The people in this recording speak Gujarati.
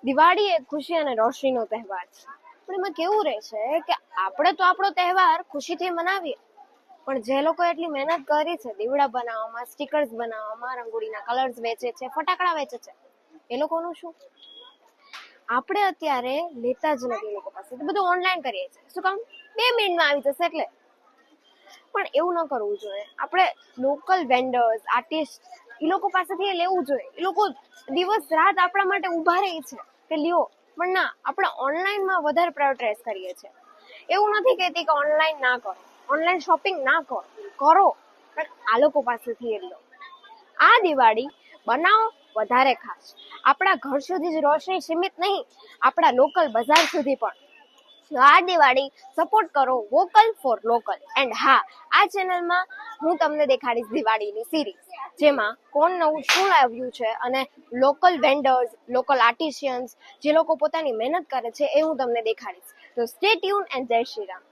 દિવાળી એ ખુશી અને રોશનીનો તહેવાર છે, પણ એમાં કેવું રહે છે કે આપણે તો આપણો તહેવાર ખુશીથી મનાવીએ, પણ જે લોકો એટલી મહેનત કરી છે દીવડા બનાવવામાં, સ્ટીકર્સ બનાવવામાં, રંગોળીના કલર્સ વેચે છે, ફટાકડા વેચે છે, એ લોકોનું શું? આપણે અત્યારે લેતા જ નથી એ લોકો પાસે, બધું ઓનલાઈન કરીએ છીએ. શું કામ? 2 મિનિટમાં આવી જશે એટલે. પણ એવું ન કરવું જોઈએ. આપણે લોકલ વેન્ડર્સ, આર્ટિસ્ટ, એ લોકો પાસેથી લેવું જોઈએ. એ લોકો દિવસ રાત આપણા માટે ઊભા રહે છે કે લ્યો, પણ ના, આપણે ઓનલાઈનમાં વધારે પ્રાયોરિટાઇઝ કરીએ છીએ. એવું નથી કહેતી કે ઓનલાઈન ના કરો, ઓનલાઈન શોપિંગ ના કરો, પણ આ લોકો પાસેથી લો. આ દિવાળી બનાવો વધારે ખાસ. આપણા ઘર સુધી જ રોશની સીમિત નહીં, આપણા લોકલ બજાર સુધી પણ. આ દિવાળી સપોર્ટ કરો વોકલ ફોર લોકલ. એન્ડ હા, આ ચેનલમાં હું તમને દેખાડીશ દિવાળીની સિરીઝ, જેમાં કોણ નવું શું આવ્યું છે અને લોકલ વેન્ડર્સ, લોકલ આર્ટિશિયન્સ, જે લોકો પોતાની મહેનત કરે છે, એ હું તમને દેખાડીશ. તો સ્ટે ટ્યુન એન્ડ જય શ્રી રામ.